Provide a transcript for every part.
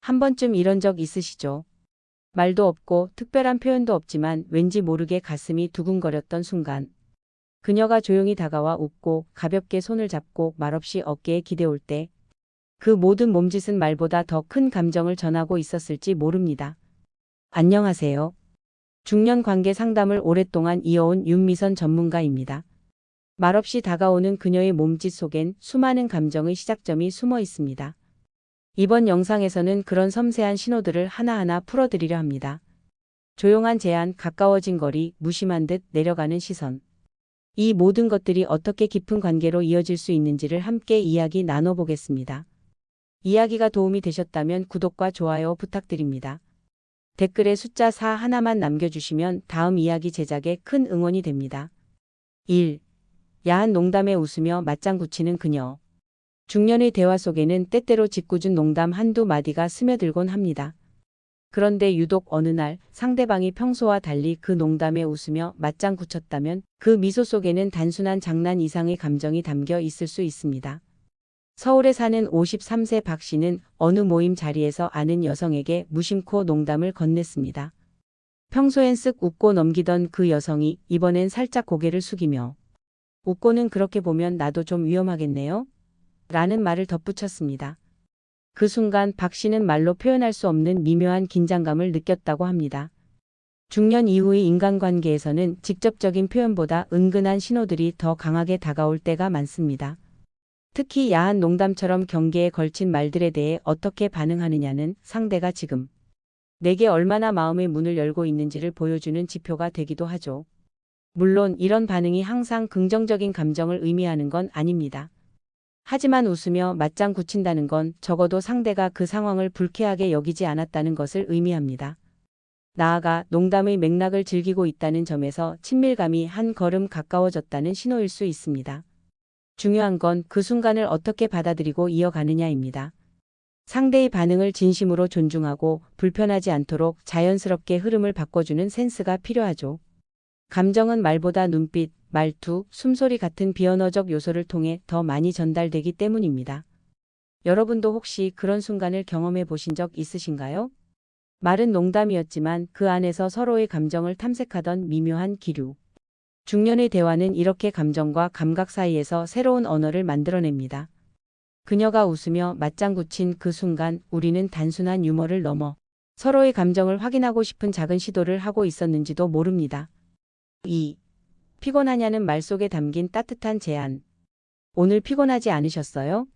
한 번쯤 이런 적 있으시죠? 말도 없고 특별한 표현도 없지만 왠지 모르게 가슴이 두근거렸던 순간. 그녀가 조용히 다가와 웃고 가볍게 손을 잡고 말없이 어깨에 기대올 때 그 모든 몸짓은 말보다 더 큰 감정을 전하고 있었을지 모릅니다. 안녕하세요. 중년 관계 상담을 오랫동안 이어온 윤미선 전문가입니다. 말없이 다가오는 그녀의 몸짓 속엔 수많은 감정의 시작점이 숨어 있습니다. 이번 영상에서는 그런 섬세한 신호들을 하나하나 풀어드리려 합니다. 조용한 제안, 가까워진 거리, 무심한 듯 내려가는 시선. 이 모든 것들이 어떻게 깊은 관계로 이어질 수 있는지를 함께 이야기 나눠보겠습니다. 이야기가 도움이 되셨다면 구독과 좋아요 부탁드립니다. 댓글에 숫자 4 하나만 남겨주시면 다음 이야기 제작에 큰 응원이 됩니다. 1. 야한 농담에 웃으며 맞장구 치는 그녀. 중년의 대화 속에는 때때로 짓궂은 농담 한두 마디가 스며들곤 합니다. 그런데 유독 어느 날 상대방이 평소와 달리 그 농담에 웃으며 맞장구 쳤다면 그 미소 속에는 단순한 장난 이상의 감정이 담겨 있을 수 있습니다. 서울에 사는 53세 박 씨는 어느 모임 자리에서 아는 여성에게 무심코 농담을 건넸습니다. 평소엔 쓱 웃고 넘기던 그 여성이 이번엔 살짝 고개를 숙이며 웃고는 그렇게 보면 나도 좀 위험하겠네요? 라는 말을 덧붙였습니다. 그 순간 박 씨는 말로 표현할 수 없는 미묘한 긴장감을 느꼈다고 합니다. 중년 이후의 인간관계에서는 직접적인 표현보다 은근한 신호들이 더 강하게 다가올 때가 많습니다. 특히 야한 농담처럼 경계에 걸친 말들에 대해 어떻게 반응하느냐는 상대가 지금 내게 얼마나 마음의 문을 열고 있는지를 보여주는 지표가 되기도 하죠. 물론 이런 반응이 항상 긍정적인 감정을 의미하는 건 아닙니다. 하지만 웃으며 맞장구 친다는 건 적어도 상대가 그 상황을 불쾌하게 여기지 않았다는 것을 의미합니다. 나아가 농담의 맥락을 즐기고 있다는 점에서 친밀감이 한 걸음 가까워졌다는 신호일 수 있습니다. 중요한 건 그 순간을 어떻게 받아들이고 이어가느냐입니다. 상대의 반응을 진심으로 존중하고 불편하지 않도록 자연스럽게 흐름을 바꿔주는 센스가 필요하죠. 감정은 말보다 눈빛, 말투, 숨소리 같은 비언어적 요소를 통해 더 많이 전달되기 때문입니다. 여러분도 혹시 그런 순간을 경험해 보신 적 있으신가요? 말은 농담이었지만 그 안에서 서로의 감정을 탐색하던 미묘한 기류. 중년의 대화는 이렇게 감정과 감각 사이에서 새로운 언어를 만들어냅니다. 그녀가 웃으며 맞장구 친 그 순간 우리는 단순한 유머를 넘어 서로의 감정을 확인하고 싶은 작은 시도를 하고 있었는지도 모릅니다. 2. 피곤하냐는 말 속에 담긴 따뜻한 제안. 오늘 피곤하지 않으셨어요?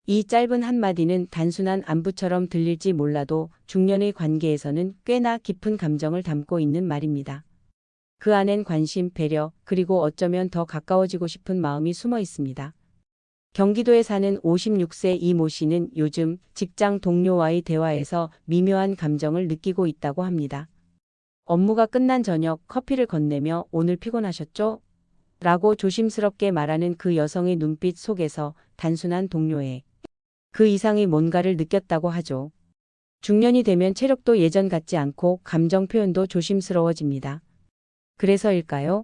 이 짧은 한마디는 단순한 안부처럼 들릴지 몰라도 중년의 관계에서는 꽤나 깊은 감정을 담고 있는 말입니다. 그 안엔 관심, 배려, 그리고 어쩌면 더 가까워지고 싶은 마음이 숨어 있습니다. 경기도에 사는 56세 이모 씨는 요즘 직장 동료와의 대화에서 미묘한 감정을 느끼고 있다고 합니다. 업무가 끝난 저녁 커피를 건네며 오늘 피곤하셨죠? 라고 조심스럽게 말하는 그 여성의 눈빛 속에서 단순한 동료애, 그 이상의 뭔가를 느꼈다고 하죠. 중년이 되면 체력도 예전 같지 않고 감정 표현도 조심스러워집니다. 그래서일까요?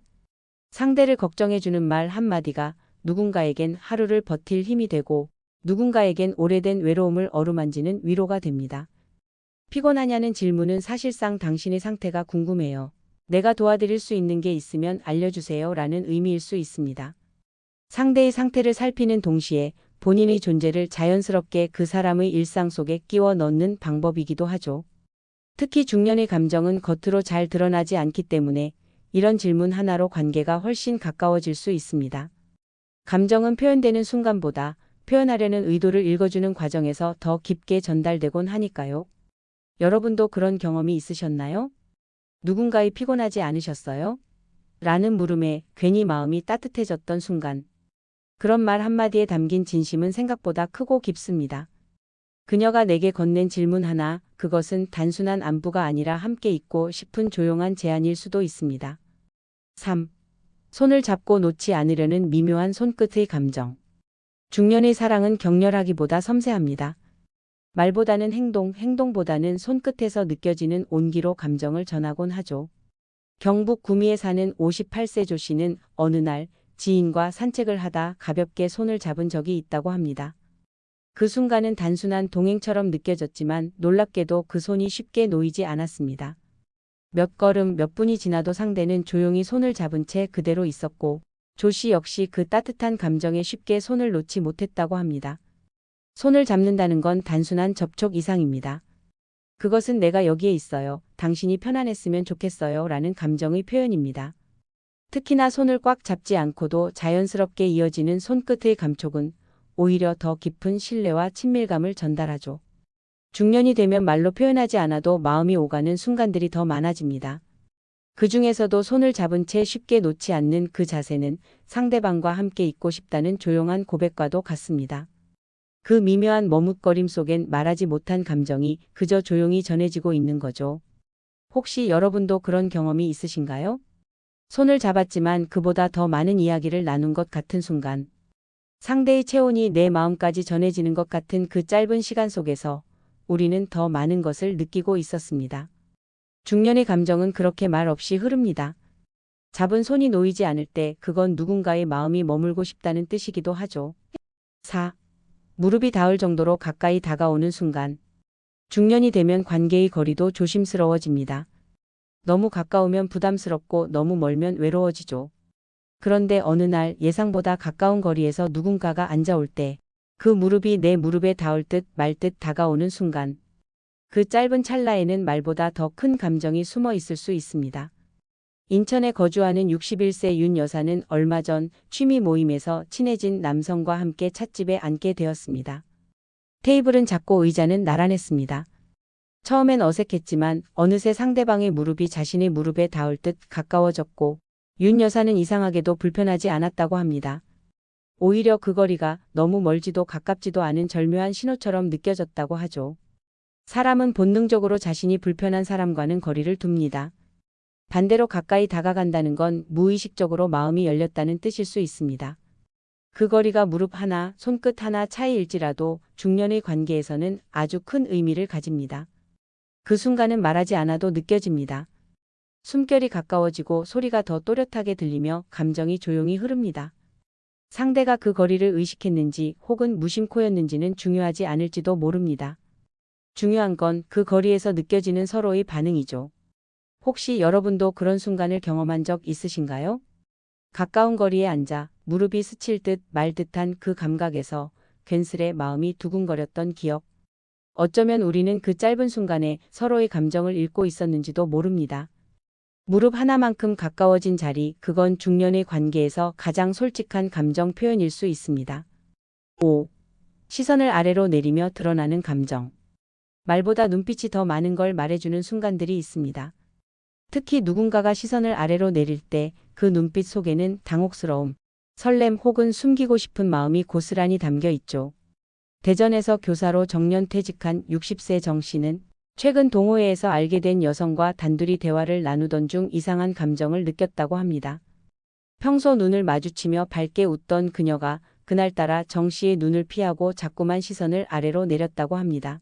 상대를 걱정해주는 말 한마디가 누군가에겐 하루를 버틸 힘이 되고 누군가에겐 오래된 외로움을 어루만지는 위로가 됩니다. 피곤하냐는 질문은 사실상 당신의 상태가 궁금해요. 내가 도와드릴 수 있는 게 있으면 알려주세요 라는 의미일 수 있습니다. 상대의 상태를 살피는 동시에 본인의 존재를 자연스럽게 그 사람의 일상 속에 끼워 넣는 방법이기도 하죠. 특히 중년의 감정은 겉으로 잘 드러나지 않기 때문에 이런 질문 하나로 관계가 훨씬 가까워질 수 있습니다. 감정은 표현되는 순간보다 표현하려는 의도를 읽어주는 과정에서 더 깊게 전달되곤 하니까요. 여러분도 그런 경험이 있으셨나요? 누군가의 피곤하지 않으셨어요? 라는 물음에 괜히 마음이 따뜻해졌던 순간. 그런 말 한마디에 담긴 진심은 생각보다 크고 깊습니다. 그녀가 내게 건넨 질문 하나, 그것은 단순한 안부가 아니라 함께 있고 싶은 조용한 제안일 수도 있습니다. 3. 손을 잡고 놓지 않으려는 미묘한 손끝의 감정. 중년의 사랑은 격렬하기보다 섬세합니다. 말보다는 행동, 행동보다는 손끝에서 느껴지는 온기로 감정을 전하곤 하죠. 경북 구미에 사는 58세 조 씨는 어느 날 지인과 산책을 하다 가볍게 손을 잡은 적이 있다고 합니다. 그 순간은 단순한 동행처럼 느껴졌지만 놀랍게도 그 손이 쉽게 놓이지 않았습니다. 몇 걸음 몇 분이 지나도 상대는 조용히 손을 잡은 채 그대로 있었고 조 씨 역시 그 따뜻한 감정에 쉽게 손을 놓지 못했다고 합니다. 손을 잡는다는 건 단순한 접촉 이상입니다. 그것은 내가 여기에 있어요. 당신이 편안했으면 좋겠어요. 라는 감정의 표현입니다. 특히나 손을 꽉 잡지 않고도 자연스럽게 이어지는 손끝의 감촉은 오히려 더 깊은 신뢰와 친밀감을 전달하죠. 중년이 되면 말로 표현하지 않아도 마음이 오가는 순간들이 더 많아집니다. 그 중에서도 손을 잡은 채 쉽게 놓지 않는 그 자세는 상대방과 함께 있고 싶다는 조용한 고백과도 같습니다. 그 미묘한 머뭇거림 속엔 말하지 못한 감정이 그저 조용히 전해지고 있는 거죠. 혹시 여러분도 그런 경험이 있으신가요? 손을 잡았지만 그보다 더 많은 이야기를 나눈 것 같은 순간. 상대의 체온이 내 마음까지 전해지는 것 같은 그 짧은 시간 속에서 우리는 더 많은 것을 느끼고 있었습니다. 중년의 감정은 그렇게 말 없이 흐릅니다. 잡은 손이 놓이지 않을 때 그건 누군가의 마음이 머물고 싶다는 뜻이기도 하죠. 4. 무릎이 닿을 정도로 가까이 다가오는 순간. 중년이 되면 관계의 거리도 조심스러워집니다. 너무 가까우면 부담스럽고 너무 멀면 외로워지죠. 그런데 어느 날 예상보다 가까운 거리에서 누군가가 앉아올 때 그 무릎이 내 무릎에 닿을 듯 말 듯 다가오는 순간. 그 짧은 찰나에는 말보다 더 큰 감정이 숨어 있을 수 있습니다. 인천에 거주하는 61세 윤 여사는 얼마 전 취미 모임에서 친해진 남성과 함께 찻집에 앉게 되었습니다. 테이블은 작고 의자는 나란했습니다. 처음엔 어색했지만 어느새 상대방의 무릎이 자신의 무릎에 닿을 듯 가까워졌고 윤 여사는 이상하게도 불편하지 않았다고 합니다. 오히려 그 거리가 너무 멀지도 가깝지도 않은 절묘한 신호처럼 느껴졌다고 하죠. 사람은 본능적으로 자신이 불편한 사람과는 거리를 둡니다. 반대로 가까이 다가간다는 건 무의식적으로 마음이 열렸다는 뜻일 수 있습니다. 그 거리가 무릎 하나, 손끝 하나 차이일지라도 중년의 관계에서는 아주 큰 의미를 가집니다. 그 순간은 말하지 않아도 느껴집니다. 숨결이 가까워지고 소리가 더 또렷하게 들리며 감정이 조용히 흐릅니다. 상대가 그 거리를 의식했는지 혹은 무심코였는지는 중요하지 않을지도 모릅니다. 중요한 건 그 거리에서 느껴지는 서로의 반응이죠. 혹시 여러분도 그런 순간을 경험한 적 있으신가요? 가까운 거리에 앉아 무릎이 스칠 듯 말 듯한 그 감각에서 괜스레 마음이 두근거렸던 기억. 어쩌면 우리는 그 짧은 순간에 서로의 감정을 읽고 있었는지도 모릅니다. 무릎 하나만큼 가까워진 자리, 그건 중년의 관계에서 가장 솔직한 감정 표현일 수 있습니다. 5. 시선을 아래로 내리며 드러나는 감정. 말보다 눈빛이 더 많은 걸 말해주는 순간들이 있습니다. 특히 누군가가 시선을 아래로 내릴 때 그 눈빛 속에는 당혹스러움, 설렘 혹은 숨기고 싶은 마음이 고스란히 담겨 있죠. 대전에서 교사로 정년퇴직한 60세 정 씨는 최근 동호회에서 알게 된 여성과 단둘이 대화를 나누던 중 이상한 감정을 느꼈다고 합니다. 평소 눈을 마주치며 밝게 웃던 그녀가 그날따라 정 씨의 눈을 피하고 자꾸만 시선을 아래로 내렸다고 합니다.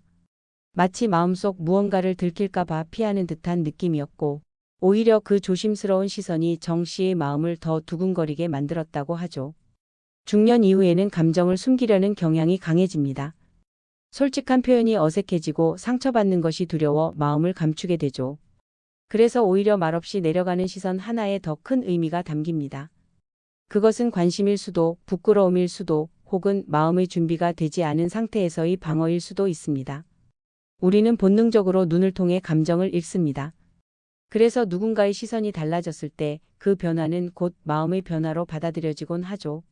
마치 마음속 무언가를 들킬까 봐 피하는 듯한 느낌이었고 오히려 그 조심스러운 시선이 정 씨의 마음을 더 두근거리게 만들었다고 하죠. 중년 이후에는 감정을 숨기려는 경향이 강해집니다. 솔직한 표현이 어색해지고 상처받는 것이 두려워 마음을 감추게 되죠. 그래서 오히려 말없이 내려가는 시선 하나에 더 큰 의미가 담깁니다. 그것은 관심일 수도, 부끄러움일 수도, 혹은 마음의 준비가 되지 않은 상태에서의 방어일 수도 있습니다. 우리는 본능적으로 눈을 통해 감정을 읽습니다. 그래서 누군가의 시선이 달라졌을 때 그 변화는 곧 마음의 변화로 받아들여지곤 하죠.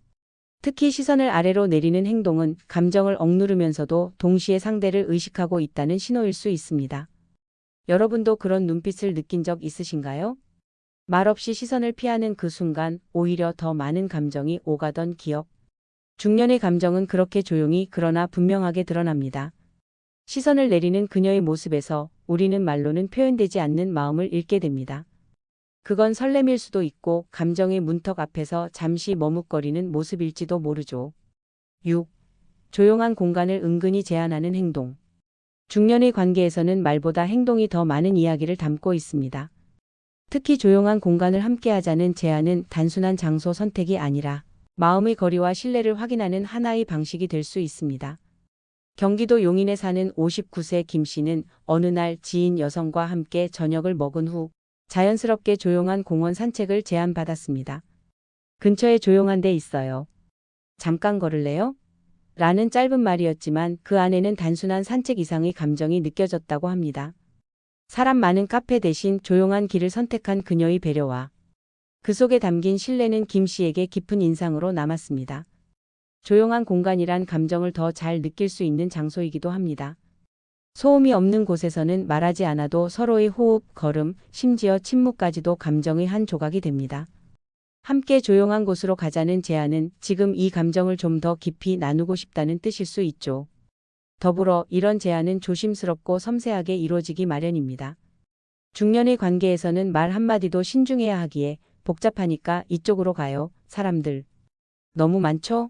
특히 시선을 아래로 내리는 행동은 감정을 억누르면서도 동시에 상대를 의식하고 있다는 신호일 수 있습니다. 여러분도 그런 눈빛을 느낀 적 있으신가요? 말없이 시선을 피하는 그 순간 오히려 더 많은 감정이 오가던 기억. 중년의 감정은 그렇게 조용히 그러나 분명하게 드러납니다. 시선을 내리는 그녀의 모습에서 우리는 말로는 표현되지 않는 마음을 읽게 됩니다. 그건 설렘일 수도 있고 감정의 문턱 앞에서 잠시 머뭇거리는 모습일지도 모르죠. 6. 조용한 공간을 은근히 제한하는 행동. 중년의 관계에서는 말보다 행동이 더 많은 이야기를 담고 있습니다. 특히 조용한 공간을 함께하자는 제안은 단순한 장소 선택이 아니라 마음의 거리와 신뢰를 확인하는 하나의 방식이 될 수 있습니다. 경기도 용인에 사는 59세 김 씨는 어느 날 지인 여성과 함께 저녁을 먹은 후 자연스럽게 조용한 공원 산책을 제안받았습니다. 근처에 조용한 데 있어요. 잠깐 걸을래요? 라는 짧은 말이었지만 그 안에는 단순한 산책 이상의 감정이 느껴졌다고 합니다. 사람 많은 카페 대신 조용한 길을 선택한 그녀의 배려와 그 속에 담긴 신뢰는 김 씨에게 깊은 인상으로 남았습니다. 조용한 공간이란 감정을 더 잘 느낄 수 있는 장소이기도 합니다. 소음이 없는 곳에서는 말하지 않아도 서로의 호흡, 걸음, 심지어 침묵까지도 감정의 한 조각이 됩니다. 함께 조용한 곳으로 가자는 제안은 지금 이 감정을 좀 더 깊이 나누고 싶다는 뜻일 수 있죠. 더불어 이런 제안은 조심스럽고 섬세하게 이루어지기 마련입니다. 중년의 관계에서는 말 한마디도 신중해야 하기에 복잡하니까 이쪽으로 가요. 사람들 너무 많죠?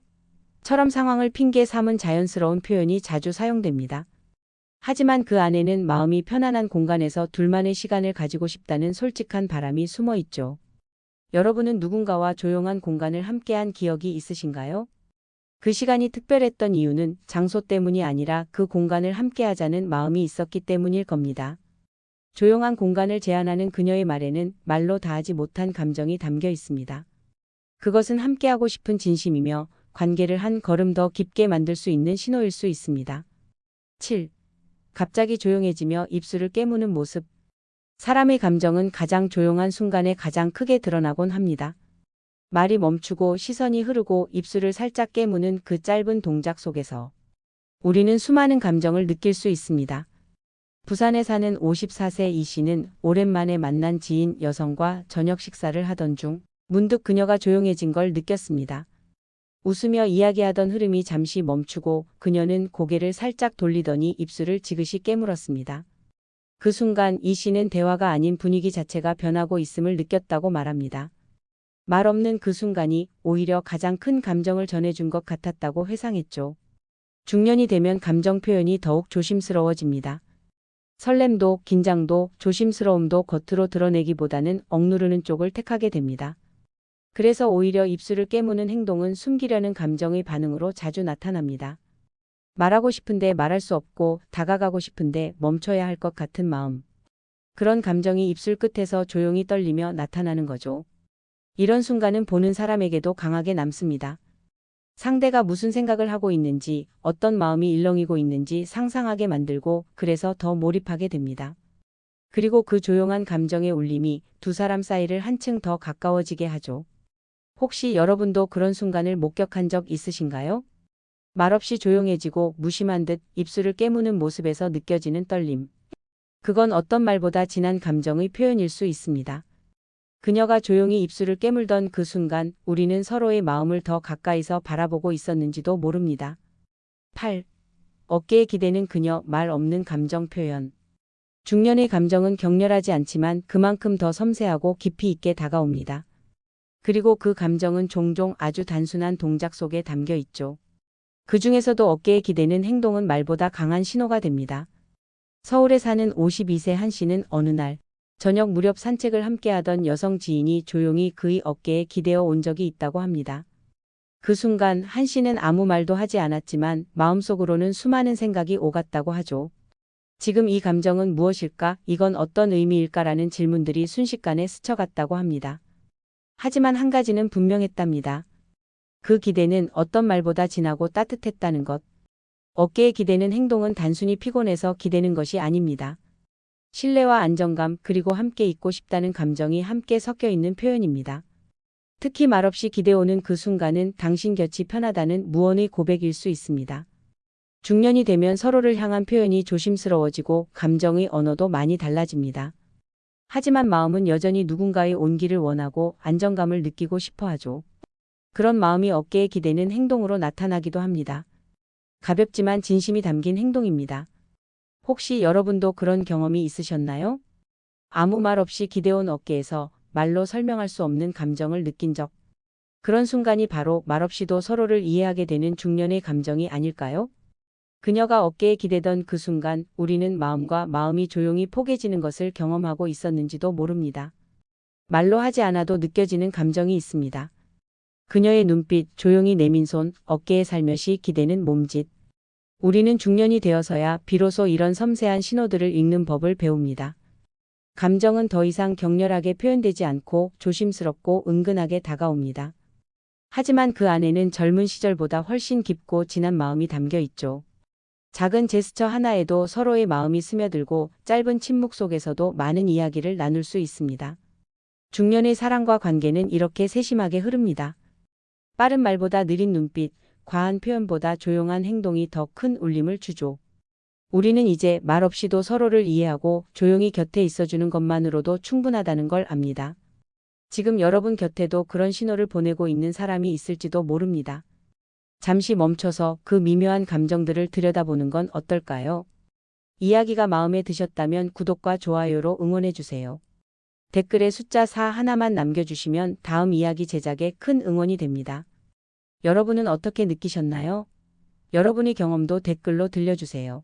처럼 상황을 핑계 삼은 자연스러운 표현이 자주 사용됩니다. 하지만 그 안에는 마음이 편안한 공간에서 둘만의 시간을 가지고 싶다는 솔직한 바람이 숨어 있죠. 여러분은 누군가와 조용한 공간을 함께한 기억이 있으신가요? 그 시간이 특별했던 이유는 장소 때문이 아니라 그 공간을 함께하자는 마음이 있었기 때문일 겁니다. 조용한 공간을 제안하는 그녀의 말에는 말로 다하지 못한 감정이 담겨 있습니다. 그것은 함께하고 싶은 진심이며 관계를 한 걸음 더 깊게 만들 수 있는 신호일 수 있습니다. 7. 갑자기 조용해지며 입술을 깨무는 모습. 사람의 감정은 가장 조용한 순간에 가장 크게 드러나곤 합니다. 말이 멈추고 시선이 흐르고 입술을 살짝 깨무는 그 짧은 동작 속에서 우리는 수많은 감정을 느낄 수 있습니다. 부산에 사는 54세 이 씨는 오랜만에 만난 지인 여성과 저녁 식사를 하던 중 문득 그녀가 조용해진 걸 느꼈습니다. 웃으며 이야기하던 흐름이 잠시 멈추고 그녀는 고개를 살짝 돌리더니 입술을 지그시 깨물었습니다. 그 순간 이 씨는 대화가 아닌 분위기 자체가 변하고 있음을 느꼈다고 말합니다. 말 없는 그 순간이 오히려 가장 큰 감정을 전해준 것 같았다고 회상했죠. 중년이 되면 감정 표현이 더욱 조심스러워집니다. 설렘도 긴장도 조심스러움도 겉으로 드러내기보다는 억누르는 쪽을 택하게 됩니다. 그래서 오히려 입술을 깨무는 행동은 숨기려는 감정의 반응으로 자주 나타납니다. 말하고 싶은데 말할 수 없고 다가가고 싶은데 멈춰야 할 것 같은 마음. 그런 감정이 입술 끝에서 조용히 떨리며 나타나는 거죠. 이런 순간은 보는 사람에게도 강하게 남습니다. 상대가 무슨 생각을 하고 있는지, 어떤 마음이 일렁이고 있는지 상상하게 만들고 그래서 더 몰입하게 됩니다. 그리고 그 조용한 감정의 울림이 두 사람 사이를 한층 더 가까워지게 하죠. 혹시 여러분도 그런 순간을 목격한 적 있으신가요? 말없이 조용해지고 무심한 듯 입술을 깨무는 모습에서 느껴지는 떨림. 그건 어떤 말보다 진한 감정의 표현일 수 있습니다. 그녀가 조용히 입술을 깨물던 그 순간 우리는 서로의 마음을 더 가까이서 바라보고 있었는지도 모릅니다. 8. 어깨에 기대는 그녀 말 없는 감정 표현. 중년의 감정은 격렬하지 않지만 그만큼 더 섬세하고 깊이 있게 다가옵니다. 그리고 그 감정은 종종 아주 단순한 동작 속에 담겨 있죠. 그 중에서도 어깨에 기대는 행동은 말보다 강한 신호가 됩니다. 서울에 사는 52세 한 씨는 어느 날 저녁 무렵 산책을 함께하던 여성 지인이 조용히 그의 어깨에 기대어 온 적이 있다고 합니다. 그 순간 한 씨는 아무 말도 하지 않았지만 마음속으로는 수많은 생각이 오갔다고 하죠. 지금 이 감정은 무엇일까? 이건 어떤 의미일까라는 질문들이 순식간에 스쳐갔다고 합니다. 하지만 한 가지는 분명했답니다. 그 기대는 어떤 말보다 진하고 따뜻했다는 것. 어깨에 기대는 행동은 단순히 피곤해서 기대는 것이 아닙니다. 신뢰와 안정감 그리고 함께 있고 싶다는 감정이 함께 섞여 있는 표현입니다. 특히 말없이 기대오는 그 순간은 당신 곁이 편하다는 무언의 고백일 수 있습니다. 중년이 되면 서로를 향한 표현이 조심스러워지고 감정의 언어도 많이 달라집니다. 하지만 마음은 여전히 누군가의 온기를 원하고 안정감을 느끼고 싶어 하죠. 그런 마음이 어깨에 기대는 행동으로 나타나기도 합니다. 가볍지만 진심이 담긴 행동입니다. 혹시 여러분도 그런 경험이 있으셨나요? 아무 말 없이 기대온 어깨에서 말로 설명할 수 없는 감정을 느낀 적. 그런 순간이 바로 말없이도 서로를 이해하게 되는 중년의 감정이 아닐까요? 그녀가 어깨에 기대던 그 순간 우리는 마음과 마음이 조용히 포개지는 것을 경험하고 있었는지도 모릅니다. 말로 하지 않아도 느껴지는 감정이 있습니다. 그녀의 눈빛, 조용히 내민 손, 어깨에 살며시 기대는 몸짓. 우리는 중년이 되어서야 비로소 이런 섬세한 신호들을 읽는 법을 배웁니다. 감정은 더 이상 격렬하게 표현되지 않고 조심스럽고 은근하게 다가옵니다. 하지만 그 안에는 젊은 시절보다 훨씬 깊고 진한 마음이 담겨 있죠. 작은 제스처 하나에도 서로의 마음이 스며들고 짧은 침묵 속에서도 많은 이야기를 나눌 수 있습니다. 중년의 사랑과 관계는 이렇게 세심하게 흐릅니다. 빠른 말보다 느린 눈빛, 과한 표현보다 조용한 행동이 더 큰 울림을 주죠. 우리는 이제 말없이도 서로를 이해하고 조용히 곁에 있어주는 것만으로도 충분하다는 걸 압니다. 지금 여러분 곁에도 그런 신호를 보내고 있는 사람이 있을지도 모릅니다. 잠시 멈춰서 그 미묘한 감정들을 들여다보는 건 어떨까요? 이야기가 마음에 드셨다면 구독과 좋아요로 응원해주세요. 댓글에 숫자 4 하나만 남겨주시면 다음 이야기 제작에 큰 응원이 됩니다. 여러분은 어떻게 느끼셨나요? 여러분의 경험도 댓글로 들려주세요.